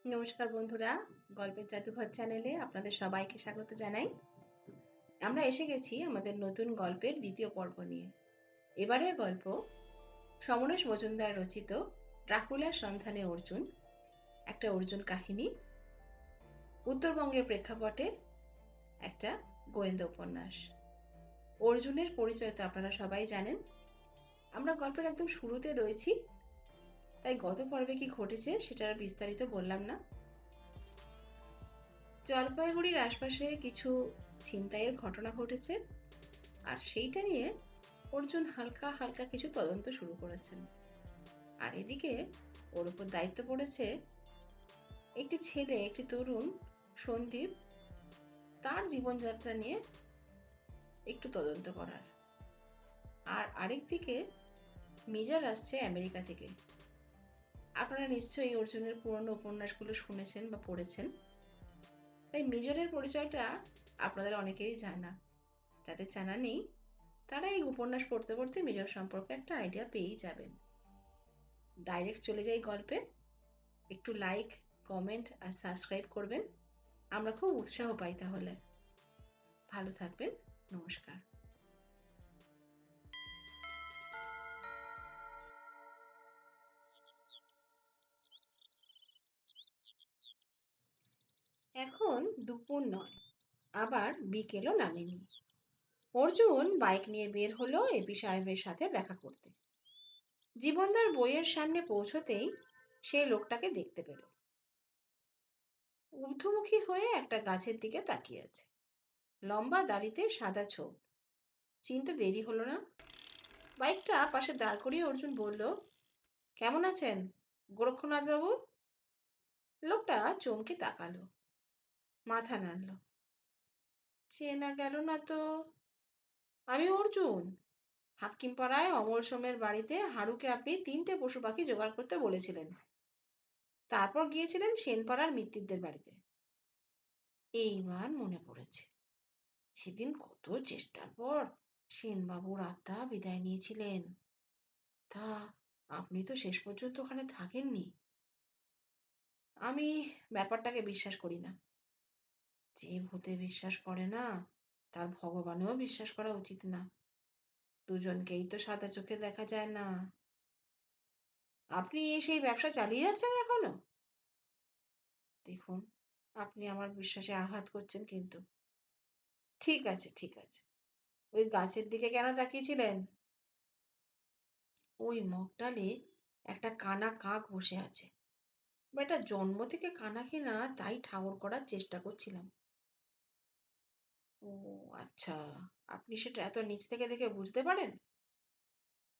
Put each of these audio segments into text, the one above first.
নমস্কার বন্ধুরা, গল্পের জাদুঘর চ্যানেলে আপনাদের সবাইকে স্বাগত জানাই। আমরা এসে গেছি আমাদের নতুন গল্পের দ্বিতীয় পর্ব নিয়ে। এবারের গল্প সমরেশ মজুমদার রচিত ড্রাকুলার সন্ধানে অর্জুন, একটা অর্জুন কাহিনী। উত্তরবঙ্গের প্রেক্ষাপটে একটা গোয়েন্দা উপন্যাস। অর্জুনের পরিচয় তো আপনারা সবাই জানেন। আমরা গল্পের একদম শুরুতে রয়েছি, তাই গত পর্বে কি ঘটেছে সেটা আর বিস্তারিত বললাম না। জলপাইগুড়ির আশপাশে কিছু ছিনতাইয়ের ঘটনা ঘটেছে, আর সেইটা নিয়ে অর্জুন হালকা হালকা কিছু তদন্ত শুরু করেছেন। আর এদিকে ওর উপর দায়িত্ব পড়েছে একটি ছেলে, একটি তরুণ সন্দীপ, তার জীবনযাত্রা নিয়ে একটু তদন্ত করার। আর আরেক দিকে মেজর আসছে আমেরিকা থেকে। আপনারা নিশ্চয়ই অর্জুনের পুরনো উপন্যাসগুলো শুনেছেন বা পড়েছেন, তাই মেজরের পরিচয়টা আপনাদের অনেকেরই জানা। যাদের জানা নেই তারা এই উপন্যাস পড়তে পড়তে মেজর সম্পর্কে একটা আইডিয়া পেয়েই যাবেন। ডাইরেক্ট চলে যাই গল্পে। একটু লাইক, কমেন্ট আর সাবস্ক্রাইব করবেন, আমরা খুব উৎসাহ পাই তাহলে। ভালো থাকবেন, নমস্কার। এখন দুপুর নয়, আবার বিকেলও নামেনি। অর্জুন বাইক নিয়ে বের হলো এপি সাহেবের সাথে দেখা করতে। জীবনদার বইয়ের সামনে পৌঁছতেই সে লোকটাকে দেখতে পেল। ঊর্ধ্বমুখী হয়ে একটা গাছের দিকে তাকিয়ে আছে। লম্বা দাড়িতে সাদা ছোপ। চিনতে দেরি হলো না। বাইকটা পাশে দাঁড় করিয়ে অর্জুন বলল, কেমন আছেন গোরক্ষনাথ বাবু? লোকটা চমকে তাকালো, মাথা নাড়ল। চেনা গেল না তো। আমি অর্জুন। হাকিমপাড়ায় অমল সোমের বাড়িতে হারুকে আপনি 3টে পশু পাখি জোগাড় করতে বলেছিলেন। তারপর গিয়েছিলেন সেনপাড়ার মিত্তিরদের বাড়িতে। এইবার মনে পড়েছে, সেদিন কত চেষ্টার পর সেনবাবুর আত্মা বিদায় নিয়েছিলেন। তা আপনি তো শেষ পর্যন্ত ওখানে থাকেননি। আমি ব্যাপারটাকে বিশ্বাস করি না। যে ভূতে বিশ্বাস করে না তার ভগবানেও বিশ্বাস করা উচিত না। দুজনকেই তো সাদা চোখে দেখা যায় না। আপনি সেই ব্যবসা চালিয়ে যাচ্ছেন এখনো? দেখুন, আপনি আমার বিশ্বাসে আঘাত করছেন কিন্তু। ঠিক আছে, ঠিক আছে। ওই গাছের দিকে কেন তাকিয়েছিলেন? ওই মগডালে একটা কানা কাক বসে আছে। এটা জন্ম থেকে কানা কিনা তাই ঠাউর করার চেষ্টা করছিলাম। ও আচ্ছা, আপনি সেটা এত নিচ থেকে দেখে বুঝতে পারেন?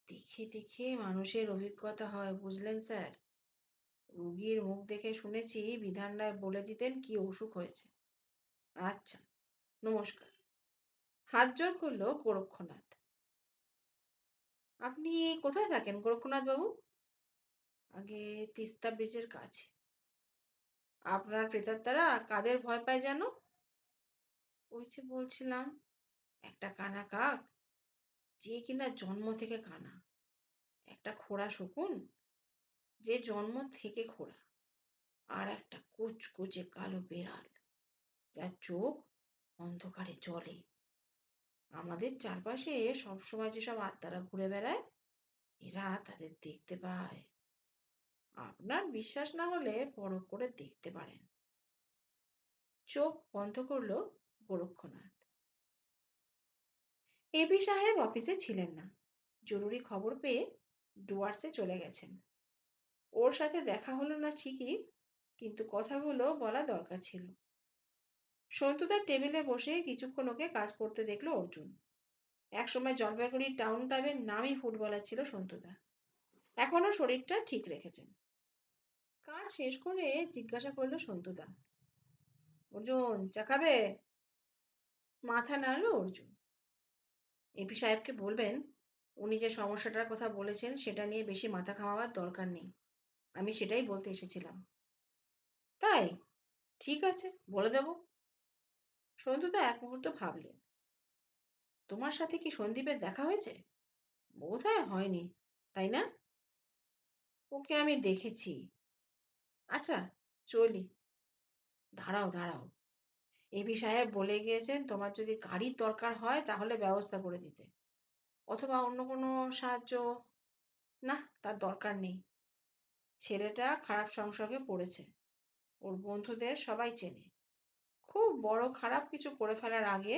দেখে দেখে মানুষের অভিজ্ঞতা হয় বুঝলেন স্যার। রুগীর মুখ দেখে শুনেছি বিধান রায় বলে দিতেন কি অসুখ হয়েছে। আচ্ছা, নমস্কার। হাত জোড় করলো গোরক্ষনাথ। আপনি কোথায় থাকেন গোরক্ষনাথ বাবু? আগে তিস্তা ব্রিজের কাছে। আপনার প্রেতাত্মারা কাদের ভয় পায় যেন? ওই যে বলছিলাম, একটা কানা কাক, যে কিনা জন্ম থেকে কানা। একটা খোড়া শকুন, যে জন্ম থেকে খোড়া। আর একটা কুচকুচে কালো বেড়াল, যার চোখ অন্ধকারে জ্বলে। আমাদের চারপাশে সবসময় যেসব আত্মারা ঘুরে বেড়ায়, এরা তাদের দেখতে পায়। আপনার বিশ্বাস না হলে পরখ করে দেখতে পারেন। চোখ বন্ধ করলো গোরক্ষনাথ। এবি সাহেব অফিসে ছিলেন না। জরুরি খবর পেয়ে ডুয়ার্সে চলে গেছেন। ওর সাথে দেখা হলো না ঠিকই, কিন্তু কথাগুলো বলা দরকার ছিল। সন্তুদার টেবিলে বসে কিছুক্ষণ ওকে কাজ করতে দেখলো অর্জুন। একসময় জলপাইগুড়ির টাউন ক্লাবের নামই ফুটবলার ছিল সন্তুদা। এখনো শরীরটা ঠিক রেখেছেন। কাজ শেষ করে জিজ্ঞাসা করলো সন্তুদা, অর্জুন চা খাবে? মাথা নাড়ল অর্জুন। এপি সাহেবকে বলবেন উনি যে সমস্যাটার কথা বলেছেন সেটা নিয়ে বেশি মাথা ঘামাবার দরকার নেই। আমি সেটাই বলতে এসেছিলাম। তাই? ঠিক আছে, বলে দেব। সন্তুদা এক মুহূর্ত ভাবলেন। তোমার সাথে কি সন্দীপের দেখা হয়েছে? বোধহয় হয়নি, তাই না? ওকে আমি দেখেছি। আচ্ছা, চলি। দাঁড়াও দাঁড়াও, এপি সাহেব বলে গিয়েছেন তোমার যদি গাড়ির দরকার হয় তাহলে ব্যবস্থা করে দিতে, অথবা অন্য কোনো সাহায্য। না, তার দরকার নেই। ছেলেটা খারাপ সংসর্গে পড়েছে, ওর বন্ধুদের সবাই চেনে। খুব বড় খারাপ কিছু করে ফেলার আগে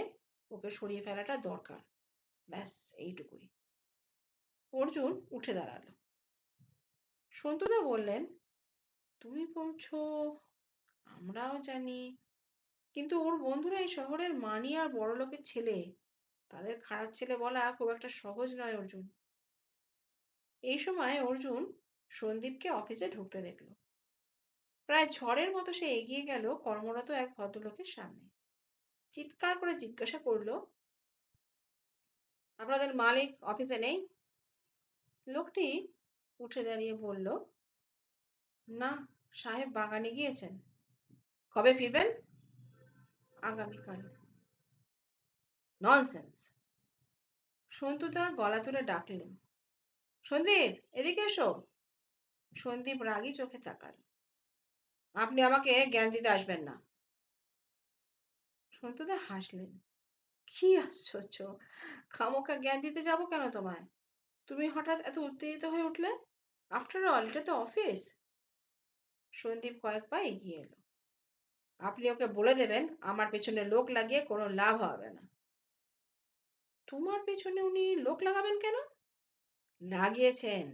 ওকে সরিয়ে ফেলাটা দরকার। ব্যাস এইটুকুই। অর্জুন উঠে দাঁড়ালো। সন্তুদা বললেন, তুমি বলছো, আমরাও জানি, কিন্তু ওর বন্ধুরা এই শহরের মানি আর বড়লোকের ছেলে, তাদের খারাপ ছেলে বলা খুব একটা সহজ নয় অর্জুন। এই সময় অর্জুন সন্দীপকে অফিসে ঢুকতে দেখল। প্রায় ঝড়ের মতো সে এগিয়ে গেল কর্মরত এক ভদ্রলোকের সামনে। চিৎকার করে জিজ্ঞাসা করলো, আপনাদের মালিক অফিসে নেই? লোকটি উঠে দাঁড়িয়ে বলল, না, সাহেব বাগানে গিয়েছেন। কবে ফিরবেন? আগামীকাল। ননসেন্স! সন্তুদা গলা তুলে ডাকলেন, সন্দীপ, এদিকে এসো। সন্দীপ রাগী চোখে তাকাল। আপনি আমাকে জ্ঞান দিতে আসবেন না। সন্তুদা হাসলেন, কি আশ্চর্য, খামোখা জ্ঞান দিতে যাব কেন তোমায়? তুমি হঠাৎ এত উত্তেজিত হয়ে উঠলে? আফটার অল, এটা তো অফিস। সন্দীপ কয়েক পা এগিয়ে এলো। আপনি ওকে বলে দেবেন আমার পেছনে লোক লাগিয়ে কোনো লাভ হবে না। তোমার পেছনে উনি লোক লাগাবেন কেন? লাগিয়েছেন।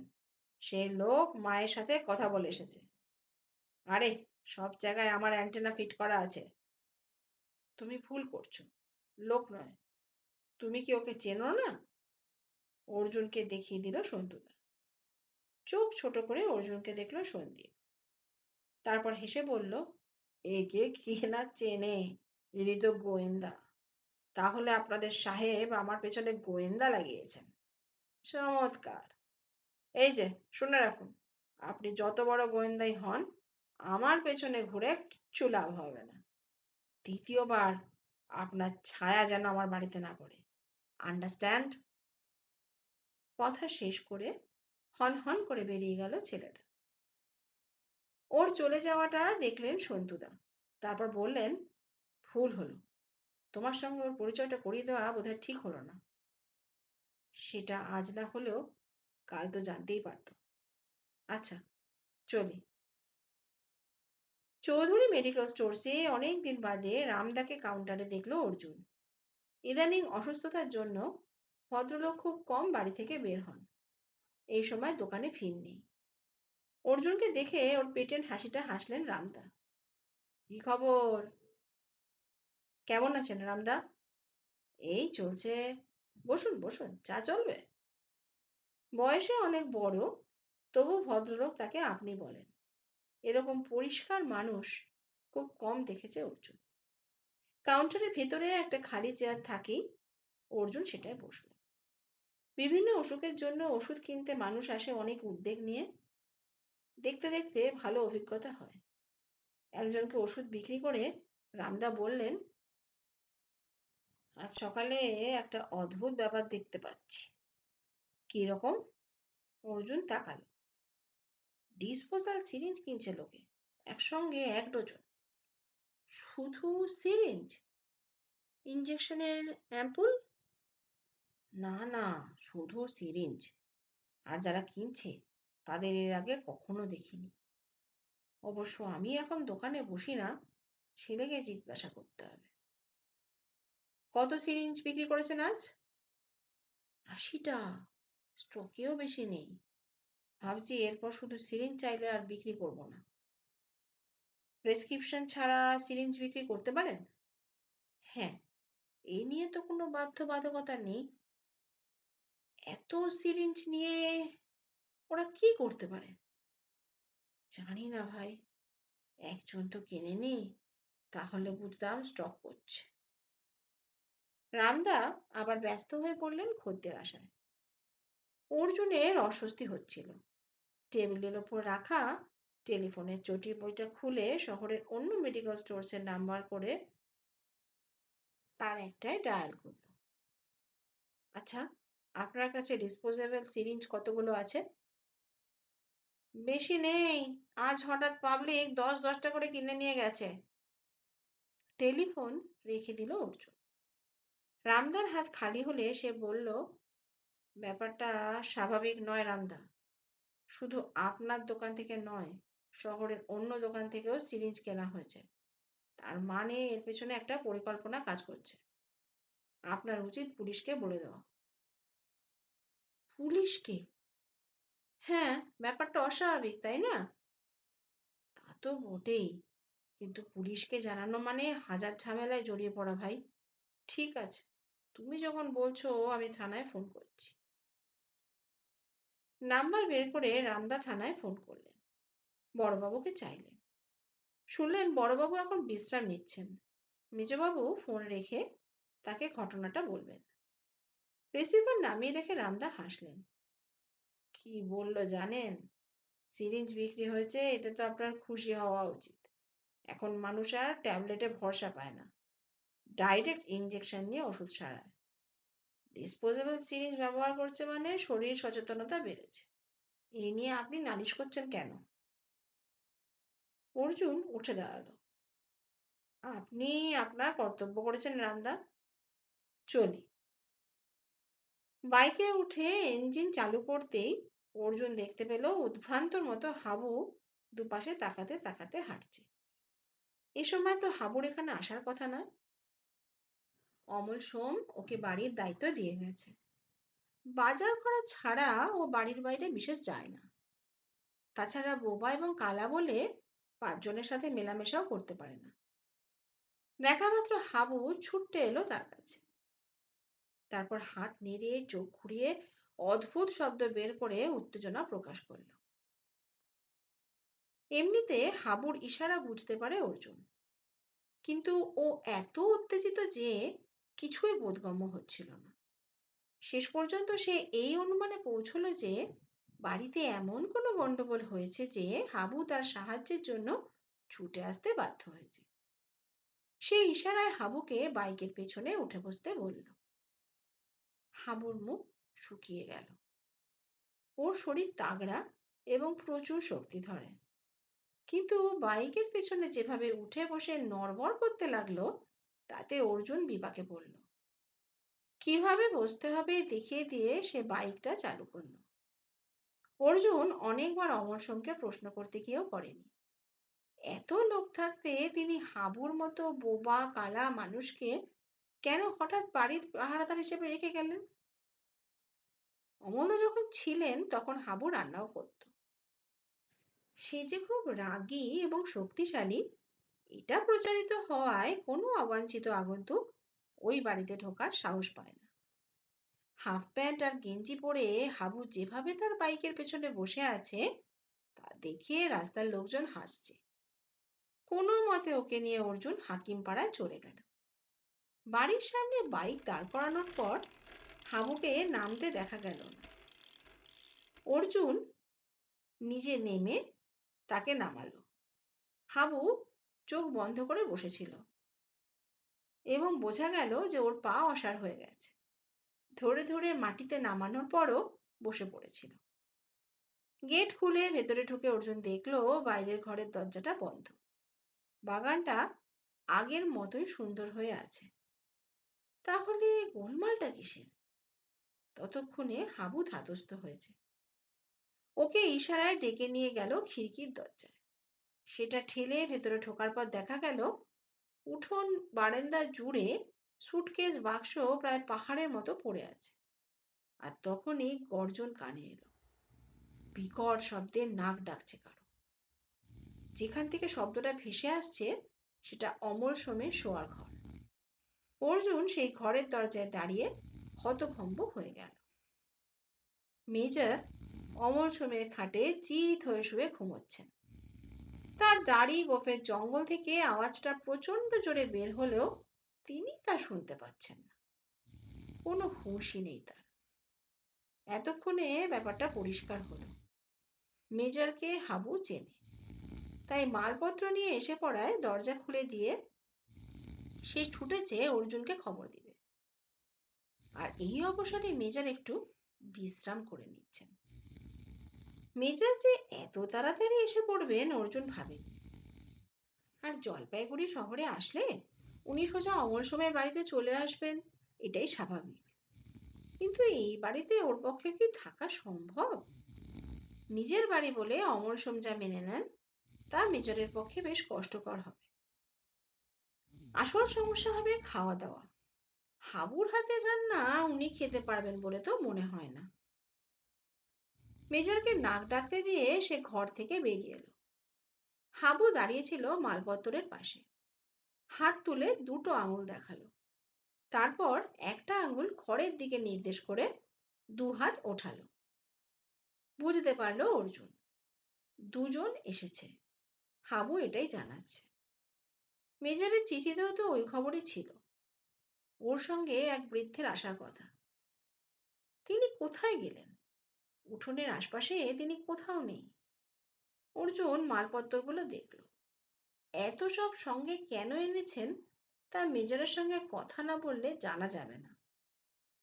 সেই লোক মায়ের সাথে কথা বলে এসেছে। আরে, সব জায়গায় আমার অ্যান্টেনা ফিট করা আছে। তুমি ভুল করছো। লোক নয়। তুমি কি ওকে চেনো না? অর্জুনকে দেখিয়ে দিল সন্তুদা। চোখ ছোট করে অর্জুনকে দেখল সন্দীপ। তারপর হেসে বলল, একে কে না চেনে, ইনি তো গোয়েন্দা। তাহলে আপনাদের সাহেব আমার পেছনে গোয়েন্দা লাগিয়েছেন? চমৎকার। এই যে, শুনে রাখুন, আপনি যত বড় গোয়েন্দাই হন, আমার পেছনে ঘুরে কিচ্ছু লাভ হবে না। দ্বিতীয়বার আপনার ছায়া যেন আমার বাড়িতে না পড়ে। আন্ডারস্ট্যান্ড? কথা শেষ করে হন হন করে বেরিয়ে গেল ছেলেটা। ওর চলে যাওয়াটা দেখলেন সন্তুদা। তারপর বললেন, ভুল হলো। তোমার সঙ্গে ওর পরিচয়টা করিয়ে দেওয়া বোধহয় ঠিক হলো না। সেটা আজ না হলেও কাল তো জানতেই পারত। আচ্ছা, চলি। চৌধুরী মেডিকেল স্টোরসে অনেক দিন বাদে রামদাকে কাউন্টারে দেখলো অর্জুন। ইদানিং অসুস্থতার জন্য ভদ্রলোক খুব কম বাড়ি থেকে বের হন। এই সময় দোকানে ভিড় নেই। অর্জুনকে দেখে ওর পেটের হাসিটা হাসলেন রামদা। কি খবর? কেমন আছেন রামদা? এই চলছে। বসুন বসুন, চা চলবে? বয়সে অনেক বড়, তবু ভদ্রলোক তাকে আপনি বলেন। এরকম পরিষ্কার মানুষ খুব কম দেখেছে অর্জুন। কাউন্টারের ভেতরে একটা খালি চেয়ার থাকেই, অর্জুন সেটায় বসল। বিভিন্ন অসুখের জন্য ওষুধ কিনতে মানুষ আসে অনেক উদ্বেগ নিয়ে। দেখতে দেখতে ভালো অভিজ্ঞতা হয়। একজনকে ওষুধ বিক্রি করে রামদা বললেন, আজ সকালে একটা অদ্ভুত ব্যাপার দেখতে পাচ্ছি। কি রকম? অর্জুন তাকালো। ডিসপোজাল সিরিঞ্জ কিনছে লোকে, একসঙ্গে 1 ডজন। শুধু সিরিঞ্জ? ইঞ্জেকশনের অ্যাম্পুল? না না, শুধু সিরিঞ্জ। আর যারা কিনছে তাদের এর আগে কখনো দেখিনি। অবশ্য আমি এখন দোকানে বসি না, ছেলেকে জিজ্ঞাসা করতে হবে। কত সিরিঞ্জ বিক্রি করেছেন আজ? 80টা। স্টকেও বেশি নেই। ভাবছি এরপর শুধু সিরিঞ্জ চাইলে আর বিক্রি করব না। প্রেসক্রিপশন ছাড়া সিরিঞ্জ বিক্রি করতে পারেন? হ্যাঁ, এই নিয়ে তো কোনো বাধ্যবাধকতা নেই। এত সিরিঞ্জ নিয়ে ওরা কি করতে পারে? জানি না ভাই, একজন তো কেনেনি, তাহলে বুঝতাম স্টক করছে। রামদা আবার ব্যস্ত হয়ে পড়লেন খদ্দের আসায়। অর্জুনের অস্বস্তি হচ্ছিল। টেবিলের ওপর রাখা টেলিফোনের চটির বইটা খুলে শহরের অন্য মেডিকেল স্টোরসের নাম্বার করে তার একটাই ডায়াল করল। আচ্ছা, আপনার কাছে ডিসপোজেবল সিরিঞ্জ কতগুলো আছে? বেশি নেই, আজ হঠাৎ পাবলিক 10-10টা করে কিনে নিয়ে গেছে। টেলিফোন রেখে দিল অর্জুন। রামদার হাত খালি হলে সে বলল, ব্যাপারটা স্বাভাবিক নয় রামদা। শুধু আপনার দোকান থেকে নয়, শহরের অন্য দোকান থেকেও সিরিঞ্জ কেনা হয়েছে। তার মানে এর পেছনে একটা পরিকল্পনা কাজ করছে। আপনার উচিত পুলিশকে বলে দেওয়া। পুলিশকে? হ্যাঁ, ব্যাপারটা অস্বাভাবিক তাই না? তা তো বটেই, কিন্তু পুলিশকে জানানো মানে হাজার ঝামেলায় জড়িয়ে পড়া ভাই। ঠিক আছে, তুমি যখন বলছো আমি থানায় ফোন করছি। নাম্বার বের করে রামদা থানায় ফোন করলেন। বড়বাবুকে চাইলেন। শুনলেন বড়বাবু এখন বিশ্রাম নিচ্ছেন। মেজবাবু ফোন রেখে তাকে ঘটনাটা বলবেন। রিসিভার নামিয়ে রেখে রামদা হাসলেন। কি বললো জানেন? সিরিঞ্জ বিক্রি হয়েছে, এটা তো আপনার খুশি হওয়া উচিত। এখন মানুষ আর ট্যাবলেটে ভরসা পায় না, ডাইরেক্ট ইনজেকশন নিয়ে ওষুধ সারায়। ডিসপোজেবল সিরিঞ্জ ব্যবহার করছে মানে শরীর সচেতনতা বেড়েছে। এই নিয়ে আপনি নালিশ করছেন কেন? অর্জুন উঠে দাঁড়ালো। আপনি আপনার কর্তব্য করেছেন রামদা, চলি। বাইকে উঠে ইঞ্জিন চালু করতেই অর্জুন দেখতে পেল উদ্ভ্রান্তর মতো হাবু দুপাশে তাকাতে তাকাতে হাঁটছে। এ সময় তো হাবুর এখানে আসার কথা নয়। অমল সোম ওকে বাড়ির দায়িত্ব দিয়ে গেছে। বাজার করা ছাড়া ও বাড়ির বাইরে বিশেষ যায় না। তাছাড়া বোবা এবং কালা বলে 5 জনের সাথে মেলামেশাও করতে পারে না। দেখা মাত্র হাবু ছুটতে এলো তার কাছে। তারপর হাত নেড়ে চোখ ঘুরিয়ে অদ্ভুত শব্দ বের করে উত্তেজনা প্রকাশ করলো। এমনিতে হাবুর ইশারা বুঝতে পারে অর্জুন, কিন্তু ও এত উত্তেজিত যে কিছুই বোধগম্য হচ্ছিল না। শেষ পর্যন্ত সে এই অনুমানে পৌঁছলো যে বাড়িতে এমন কোনো গন্ডগোল হয়েছে যে হাবু তার সাহায্যের জন্য ছুটে আসতে বাধ্য হয়েছে। সে ইশারায় হাবুকে বাইকের পেছনে উঠে বসতে বলল। হাবুর মুখ শুকিয়ে গেল। ওর শরীর তাগড়া এবং প্রচুর শক্তি ধরে, কিন্তু বাইকের পেছনে যেভাবে উঠে বসে নড়বড় করতে লাগলো তাতে অর্জুন বিপাকে পড়ল। কিভাবে বসতে হবে দেখিয়ে দিয়ে সে বাইকটা চালু করলো। অর্জুন অনেকবার অমর সোমকে প্রশ্ন করতে গিয়েও করেনি। এত লোক থাকতে তিনি হাবুর মতো বোবা কালা মানুষকে কেন হঠাৎ বাড়ির পাহারাদার হিসেবে রেখে গেলেন? অমলদা যখন ছিলেন তখন হাবু রান্নাও করত। সে যে খুব রাগী এবং শক্তিশালী এটা প্রচারিত হওয়ায় কোনো অবাঞ্ছিত আগন্তুক ওই বাড়িতে ঢোকার সাহস পায় না। হাফ প্যান্ট আর গেঞ্জি পরে হাবু যেভাবে তার বাইকের পেছনে বসে আছে তা দেখে রাস্তার লোকজন হাসছে। কোনো মতে ওকে নিয়ে অর্জুন হাকিম পাড়ায় চলে গেল। বাড়ির সামনে বাইক দাঁড় করানোর পর হাবুকে নামতে দেখা গেল না। অর্জুন নিজে নেমে তাকে নামালো। হাবু চোখ বন্ধ করে বসেছিল এবং বোঝা গেল যে ওর পা অসাড় হয়ে গেছে। ধরে ধরে মাটিতে নামানোর পরও বসে পড়েছিল। গেট খুলে ভেতরে ঢুকে অর্জুন দেখলো বাইরের ঘরের দরজাটা বন্ধ। বাগানটা আগের মতোই সুন্দর হয়ে আছে। তাহলে গোলমালটা কিসের? ততক্ষণে হাবু ধাতস্থ হয়েছে। ওকে ইশারায় ডেকে নিয়ে গেল খিড়কির দরজায়। সেটা ঠেলে ভেতরে ঢোকার পর দেখা গেল উঠোন বারান্দা জুড়ে সুটকেস বাক্স প্রায় পাহাড়ের মতো পড়ে আছে। আর তখনই গর্জন কানে এলো। বিকট শব্দে নাক ডাকছে কারো। যেখান থেকে শব্দটা ভেসে আসছে সেটা অমল সোমের শোয়ার ঘর। অর্জুন সেই ঘরের দরজায় দাঁড়িয়ে হতভম্ব হয়ে গেল। মেজর অমল সোমের খাটে চিত হয়ে শুয়ে ঘুমোচ্ছেন। তার দাড়ি গোফের জঙ্গল থেকে আওয়াজটা প্রচন্ড জোরে বের হলেও তিনি তা শুনতে পাচ্ছেন না। কোনো হুঁশই নেই তার। এতক্ষণে ব্যাপারটা পরিষ্কার হলো। মেজরকে হাবু চেনে, তাই মালপত্র নিয়ে এসে পড়ায় দরজা খুলে দিয়ে সে ছুটেছে অর্জুনকে খবর দিতে। আর এই অবসরে মেজর একটু বিশ্রাম করে নিচ্ছেন। মেজর যে এত তাড়াতাড়ি এসে পড়বেন অর্জুন ভাবেন। আর জলপাইগুড়ি শহরে আসলে উনি সোজা অমল সোমের বাড়িতে চলে আসবেন, এটাই স্বাভাবিক। কিন্তু এই বাড়িতে ওর পক্ষে কি থাকা সম্ভব? নিজের বাড়ি বলে অমল সোম যা মেনে নেন তা মেজরের পক্ষে বেশ কষ্টকর হবে। আসল সমস্যা হবে খাওয়া দাওয়া। হাবুর হাতের রান্না উনি খেতে পারবেন বলে তো মনে হয় না। মেজরকে নাক ডাকতে দিয়ে সে ঘর থেকে বেরিয়ে এলো। হাবু দাঁড়িয়েছিল মালপত্তরের পাশে, হাত তুলে দুটো আঙুল দেখালো। তারপর একটা আঙুল খড়ের দিকে নির্দেশ করে দু হাত ওঠালো। বুঝতে পারলো অর্জুন, দুজন এসেছে। হাবু এটাই জানাচ্ছে। মেজরের চিঠিতেও তো ওই খবরই ছিল, ওর সঙ্গে এক বৃদ্ধের আসার কথা। তিনি কোথায় গেলেন? উঠোনের আশপাশে তিনি কোথাও নেই। অর্জুন মালপত্রগুলো দেখল। এত সব সঙ্গে কেন এনেছেন তা মেজরের সঙ্গে কথা না বললে জানা যাবে না।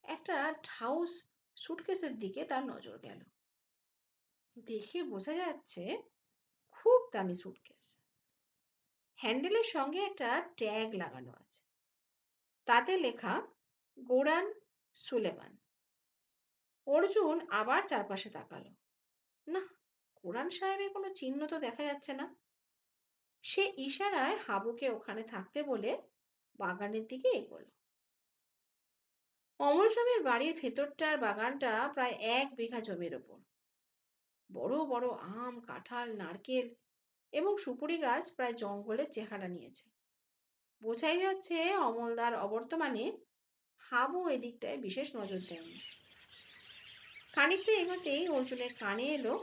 একটা ঢাউস সুটকেসের দিকে তার নজর গেল। দেখে বোঝা যাচ্ছে খুব দামি সুটকেস। হ্যান্ডেলের সঙ্গে একটা ট্যাগ লাগানো আছে, তাতে লেখা গোরান সুলেমান। অর্জুন আবার চারপাশে তাকালো। না, কোরআন সাহেবের কোনো চিহ্ন তো দেখা যাচ্ছে না। সে ইশারায় হাবুকে ওখানে থাকতে বলে বাগানের দিকে এগোলো। অমল সোমের বাড়ির ভেতরটার বাগানটা প্রায় 1 বিঘা জমির ওপর। বড় বড় আম, কাঁঠাল, নারকেল এবং সুপুরি গাছ প্রায় জঙ্গলের চেহারা নিয়েছে। বোঝাই যাচ্ছে অমলদার অবর্তমানে হাবু এদিকটায় বিশেষ নজর দেয়নি। খানিকটা এগোতেই অর্জুনের কানে এলো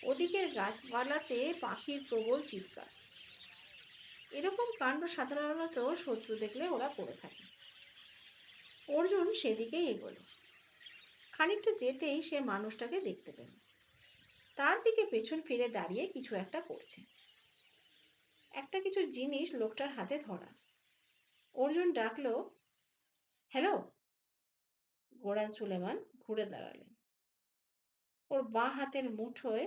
ওদিকের গাছপালাতে পাখির প্রবল চিৎকার। এরকম কাণ্ড সাধারণত শত্রু দেখলে ওরা করে থাকে। অর্জুন সেদিকেই এগোলো। খানিকটা যেতেই সে মানুষটাকে দেখতে পেল। তার দিকে পেছন ফিরে দাঁড়িয়ে কিছু একটা করছে। একটা কিছু জিনিস লোকটার হাতে ধরা। অর্জুন ডাকলো, হ্যালো। গোরান সুলেমান ঘুরে দাঁড়ালেন। ওর বাঁ হাতের মুঠোয়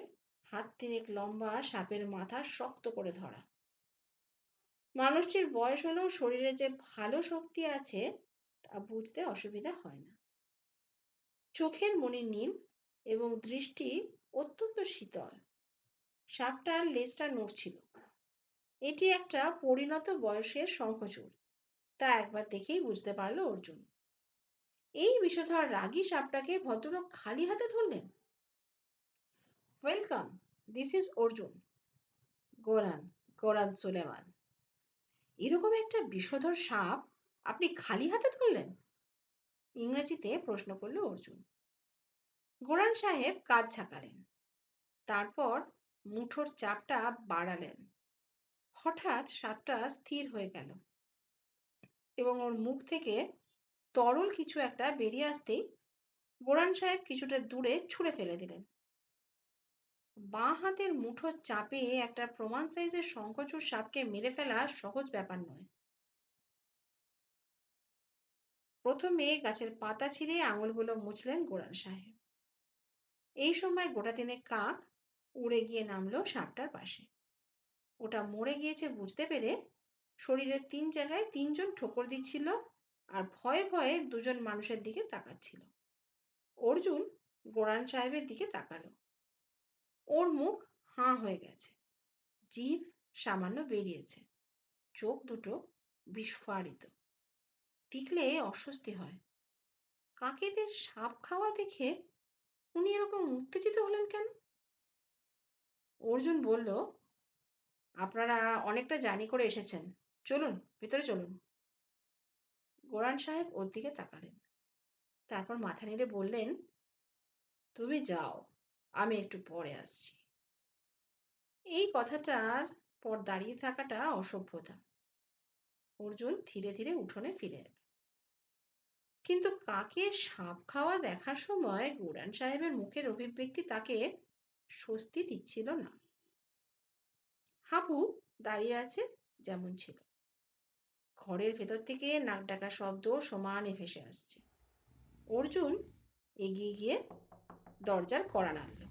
হাত তিনেক লম্বা সাপের মাথা শক্ত করে ধরা। মানুষটির বয়স হলেও শরীরে যে ভালো শক্তি আছে তা বুঝতে অসুবিধা হয় না। চোখের মনি নীল এবং দৃষ্টি অত্যন্ত শীতল। সাপটার লেজটা নড়ছিল। এটি একটা পরিণত বয়সের শঙ্খচূড়, তা একবার দেখেই বুঝতে পারল অর্জুন। এই বিষধর রাগী সাপটাকে ভদ্রলোক খালি হাতে ধরলেন। Welcome, this is Arjun, গোরান Sulaiman. এরকম একটা বিষধর সাপ আপনি খালি হাতে ধরলেন? ইংরেজিতে প্রশ্ন করল অর্জুন। গোরান সাহেব কাঁধ ঝাঁকালেন। তারপর মুঠোর চাপটা বাড়ালেন। হঠাৎ সাপটা স্থির হয়ে গেল এবং ওর মুখ থেকে তরল কিছু একটা বেরিয়ে আসতেই গোরান সাহেব কিছুটা দূরে ছুঁড়ে ফেলে দিলেন। বাঁ হাতের মুঠোর চাপে একটা প্রমাণ সাইজের শঙ্খচূড় সাপকে মেরে ফেলা সহজ ব্যাপার নয়। প্রথমে গাছের পাতা ছিঁড়ে আঙুলগুলো মুছলেন গোরান সাহেব। এই সময় গোটা তিনেক কাক উড়ে গিয়ে নামলো সাপটার পাশে। ওটা মরে গিয়েছে বুঝতে পেরে শরীরের 3 জায়গায় 3জন ঠোকর দিচ্ছিল আর ভয়ে ভয়ে দুজন মানুষের দিকে তাকাচ্ছিল। অর্জুন গোরান সাহেবের দিকে তাকালো। ওর মুখ হাঁ হয়ে গেছে, জিভ সামান্য বেরিয়েছে, চোখ দুটো বিস্ফারিত। দেখলে অস্বস্তি হয়। কাকেদের সাপ খাওয়া দেখে উনি এরকম উত্তেজিত হলেন কেন? অর্জুন বলল, আপনারা অনেকটা জার্নি করে এসেছেন, চলুন ভিতরে চলুন। গোরান সাহেব ওর দিকে তাকালেন। তারপর মাথা নেড়ে বললেন, তুমি যাও, আমি একটু পরে আসছি। এই কথাটার পর দাঁড়িয়ে থাকাটা অসভ্যতা। অর্জুন ধীরে ধীরে উঠোনে ফিরে এল। কিন্তু কাকের সাপ খাওয়া দেখার সময় গোরান সাহেবের মুখের অভিব্যক্তি তাকে স্বস্তি দিচ্ছিল না। হাবু দাঁড়িয়ে আছে যেমন ছিল। ঘরের ভেতর থেকে নাক ডাকা শব্দ সমানে ভেসে আসছে। অর্জুন এগিয়ে গিয়ে দরজার কড়া নাড়ল।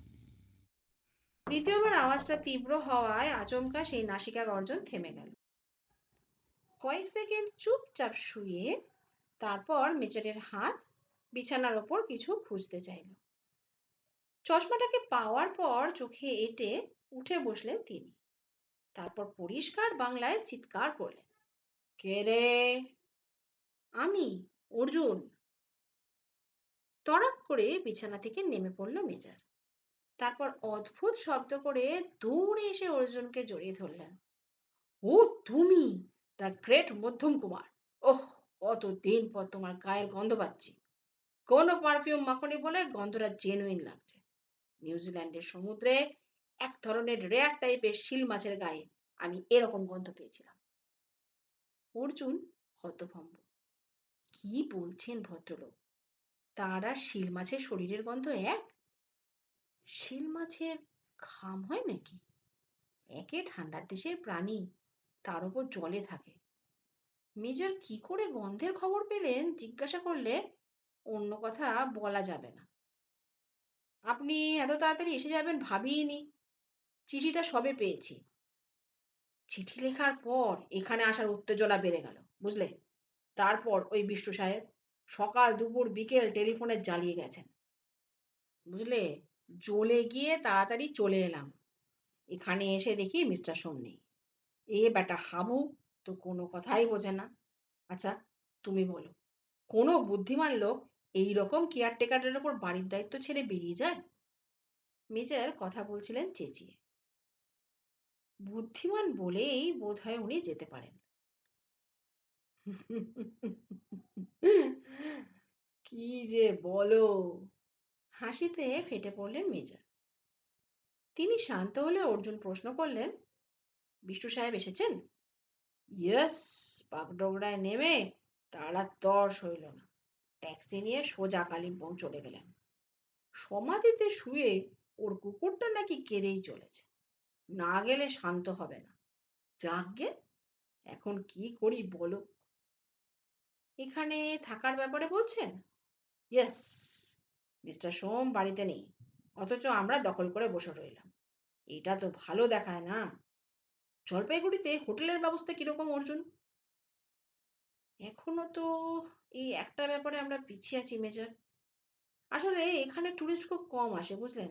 দ্বিতীয়বার আওয়াজটা তীব্র হওয়ায় আচমকা সেই নাসিকা গর্জন থেমে গেল। কয়েক সেকেন্ড চুপচাপ শুয়ে তারপর মেজরের হাত বিছানার ওপর কিছু খুঁজতে চাইল। চশমাটাকে পাওয়ার পর চোখে এঁটে উঠে বসলেন তিনি। তারপর পরিষ্কার বাংলায় চিৎকার করলেন, কে রে? আমি, অর্জুন। তড়াক করে বিছানা থেকে নেমে পড়ল মেজর। তারপর অদ্ভুত শব্দ করে দৌড়ে এসে অর্জুনকে জড়িয়ে ধরলেন। ও তুমি, দ্য গ্রেট মধ্যম কুমার! ওহ, কতদিন পর তোমার গায়ের গন্ধ পাচ্ছি। কোনো পারফিউম মাখনি বলে গন্ধটা জেনুইন লাগছে। নিউজিল্যান্ডের সমুদ্রে এক ধরনের রেয়ার টাইপের শিল মাছের গায়ে আমি এরকম গন্ধ পেয়েছিলাম। অর্জুন হতভম্ব। কি বলছেন ভদ্রলোক? তার আর শিল মাছের শরীরের গন্ধ এক? শিল মাছের ঘাম হয় নাকি? একে ঠান্ডার দেশের প্রাণী, তার উপর জলে থাকে। মেজর কি করে গন্ধের খবর পেলেন জিজ্ঞাসা করলে অন্য কথা বলা যাবে না। আপনি এত তাড়াতাড়ি এসে যাবেন ভাবিনি। চিঠিটা সবে পেয়েছি। চিঠি লেখার পর এখানে আসার উত্তেজনা বেড়ে গেল, বুঝলে? তারপর ওই বিষ্টু সাহেব সকাল দুপুর বিকেল টেলিফোনে জ্বালিয়ে গেছেন, বুঝলে? জ্বলে গিয়ে তাড়াতাড়ি চলে এলাম। এখানে এসে দেখি মিস্টার সোম নেই। এ বেটা হাবু তো কোনো কথাই বোঝে না। আচ্ছা, তুমি বলো, কোনো বুদ্ধিমান লোক এই রকম কেয়ারটেকারের ওপর বাড়ির দায়িত্ব ছেড়ে বেরিয়ে যায়? মেজর কথা বলছিলেন চেঁচিয়ে। বুদ্ধিমান বলেই বোধহয় উনি যেতে পারেন। কি যে বলো! হাসিতে ফেটে পড়লেন মেজর। তিনি শান্ত হলে অর্জুন প্রশ্ন করলেন, বিষ্টু সাহেব এসেছেন? ইয়েস। বাগডোগরায় নেমে তার আর তর সইল না। ট্যাক্সি নিয়ে সোজা কালিম্পং চলে গেলেন। সমাধিতে শুয়ে ওর কুকুরটা নাকি কেঁদেই চলেছে। না গেলে শান্ত হবে না। যাকগে, এখন কি করি বলো? এখানে থাকার ব্যাপারে বলছেন? ইয়েস। মিস্টার সোম বাড়িতে নেই, অথচ আমরা দখল করে বসে রইলাম। এটা তো ভালো দেখায় না। জলপাইগুড়িতে হোটেলের ব্যবস্থা কিরকম অর্জুন? এখনো তো এই একটা ব্যাপারে আমরা পিছিয়ে আছি মেজর। আসলে এখানে টুরিস্ট খুব কম আসে, বুঝলেন?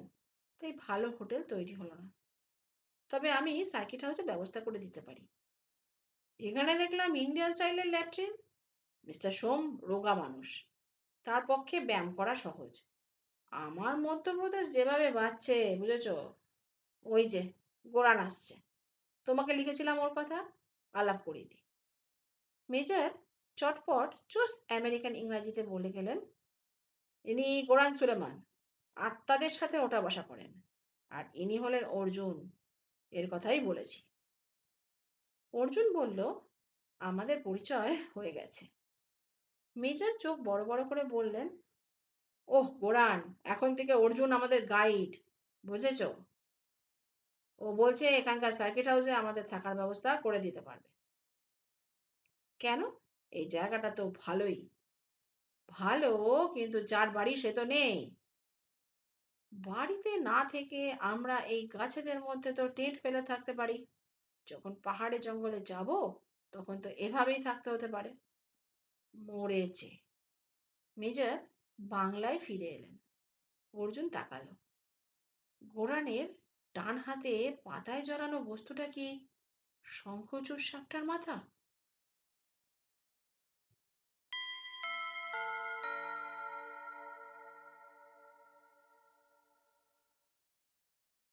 তাই ভালো হোটেল তৈরি হলো না। তবে আমি সার্কিট হাউসে ব্যবস্থা করে দিতে পারি। এখানে দেখলাম ইন্ডিয়ান স্টাইলের ল্যাট্রিন। মিস্টার সোম রোগা মানুষ, তার পক্ষে ব্যায়াম করা সহজ। আমার মধ্যপ্রদেশ যেভাবে বাড়ছে বুঝেছো, ওই যে গোড়ান আসছে, তোমাকে লিখেছিলাম ওর কথা, আলাপ করিয়ে দিই। মেজর চটপট চুস্ট আমেরিকান ইংরাজিতে বলে গেলেন, ইনি গোরান সুলেমান, আত্মাদের সাথে ওঠা বসা করেন। আর ইনি হলেন অর্জুন, এর কথাই বলেছি। অর্জুন বলল, আমাদের পরিচয় হয়ে গেছে। মেজর চোখ বড় বড় করে বললেন, ওহ গোরান, এখন থেকে অর্জুন আমাদের গাইড, বুঝেছ? ও বলছে এখানকার সার্কিট হাউসে আমাদের থাকার ব্যবস্থা করে দিতে পারবে। কেন? এই জায়গাটা তো ভালোই। ভালো, কিন্তু যার বাড়ি সে তো নেই। বাড়িতে না থেকে আমরা এই গাছেদের মধ্যে তো টেন্ট ফেলে থাকতে পারি। যখন পাহাড়ে জঙ্গলে যাব তখন তো এভাবেই থাকতে হতে পারে। মরেছে। মেজর বাংলায় ফিরে এলেন। অর্জুন তাকালো। গোরানের ডান হাতে পাতায় জড়ানো বস্তুটা কি শঙ্খচূড় সাপটার মাথা?